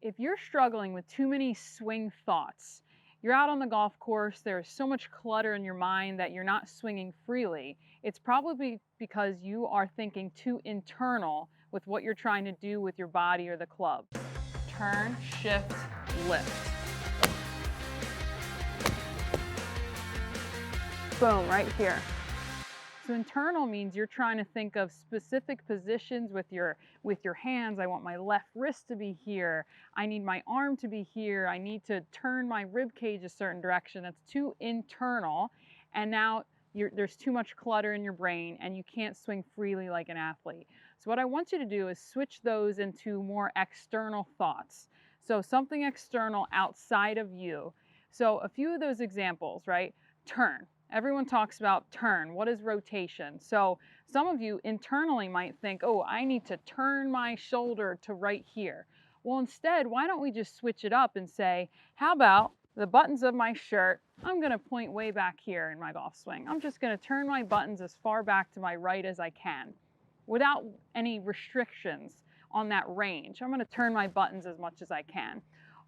If you're struggling with too many swing thoughts, you're out on the golf course, there's so much clutter in your mind that you're not swinging freely, it's probably because you are thinking too internal with what you're trying to do with your body or the club. Turn, shift, lift. Boom, right here. So internal means you're trying to think of specific positions with your hands. I want my left wrist to be here. I need my arm to be here. I need to turn my rib cage a certain direction. That's too internal. And now there's too much clutter in your brain and you can't swing freely like an athlete. So what I want you to do is switch those into more external thoughts. So something external outside of you. So a few of those examples, right? Turn. Everyone talks about turn. What is rotation? So some of you internally might think, oh, I need to turn my shoulder to right here. Well, instead, why don't we just switch it up and say, how about the buttons of my shirt, I'm going to point way back here in my golf swing. I'm just going to turn my buttons as far back to my right as I can without any restrictions on that range. I'm going to turn my buttons as much as I can.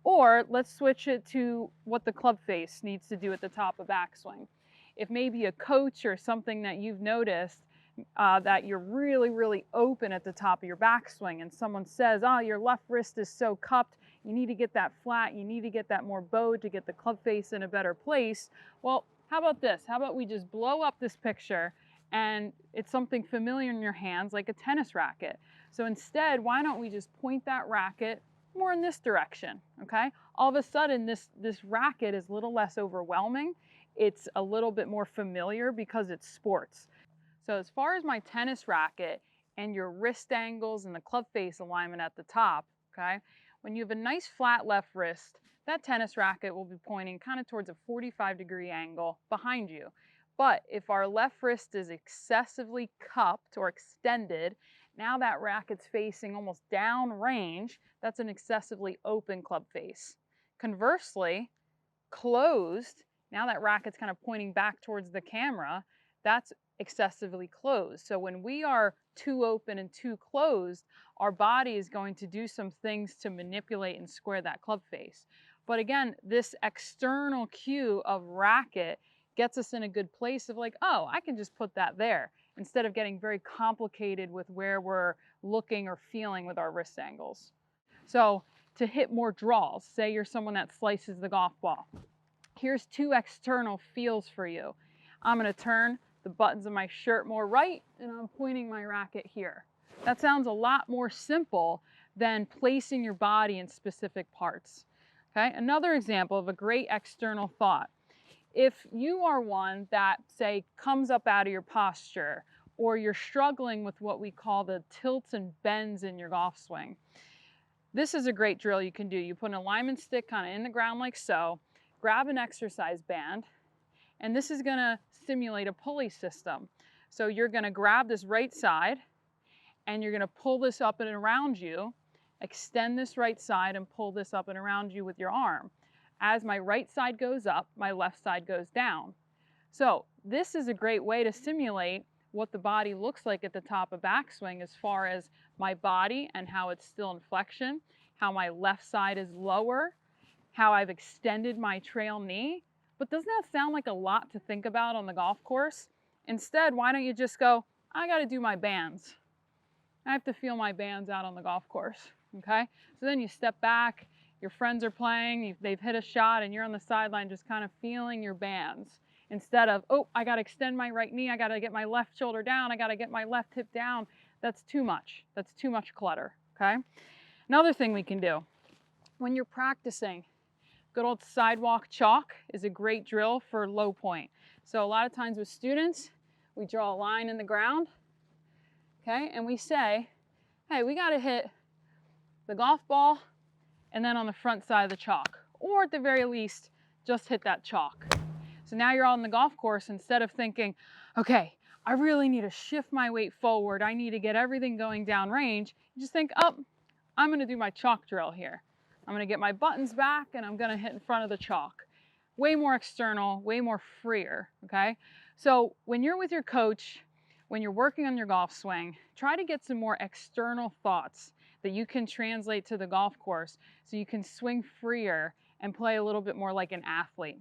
Or let's switch it to what the club face needs to do at the top of backswing. If maybe a coach or something that you've noticed that you're really open at the top of your backswing and someone says, oh, your left wrist is so cupped, you need to get that flat, you need to get that more bowed to get the club face in a better place. Well, how about this? How about we just blow up this picture and it's something familiar in your hands like a tennis racket. So instead, why don't we just point that racket more in this direction, okay? All of a sudden, this racket is a little less overwhelming. It's a little bit more familiar because it's sports. So as far as my tennis racket and your wrist angles and the club face alignment at the top, okay, when you have a nice flat left wrist, that tennis racket will be pointing kind of towards a 45-degree angle behind you. But if our left wrist is excessively cupped or extended, now that racket's facing almost down range, that's an excessively open club face. Conversely, closed, now that racket's kind of pointing back towards the camera, that's excessively closed. So when we are too open and too closed, our body is going to do some things to manipulate and square that club face. But again, this external cue of racket gets us in a good place of like, oh, I can just put that there, instead of getting very complicated with where we're looking or feeling with our wrist angles. So to hit more draws, say you're someone that slices the golf ball. Here's two external feels for you. I'm going to turn the buttons of my shirt more right, and I'm pointing my racket here. That sounds a lot more simple than placing your body in specific parts. Okay, another example of a great external thought. If you are one that, say, comes up out of your posture, or you're struggling with what we call the tilts and bends in your golf swing, this is a great drill you can do. You put an alignment stick kind of in the ground like so, grab an exercise band, and this is going to simulate a pulley system. So you're going to grab this right side and you're going to pull this up and around you, extend this right side and pull this up and around you with your arm. As my right side goes up, my left side goes down. So this is a great way to simulate what the body looks like at the top of backswing as far as my body and how it's still in flexion, how my left side is lower, how I've extended my trail knee. But doesn't that sound like a lot to think about on the golf course? Instead, why don't you just go, I got to do my bands. I have to feel my bands out on the golf course, okay? So then you step back, your friends are playing, they've hit a shot, and you're on the sideline just kind of feeling your bands. Instead of, oh, I got to extend my right knee, I got to get my left shoulder down, I got to get my left hip down. That's too much. That's too much clutter, okay? Another thing we can do, when you're practicing, good old sidewalk chalk is a great drill for low point. So a lot of times with students, we draw a line in the ground, okay, and we say, hey, we got to hit the golf ball and then on the front side of the chalk, or at the very least, just hit that chalk. So now you're on the golf course, instead of thinking, okay, I really need to shift my weight forward, I need to get everything going down range, you just think, oh, I'm going to do my chalk drill here. I'm going to get my buttons back and I'm going to hit in front of the chalk. Way more external, way more freer, okay? So when you're with your coach, when you're working on your golf swing, try to get some more external thoughts that you can translate to the golf course so you can swing freer and play a little bit more like an athlete.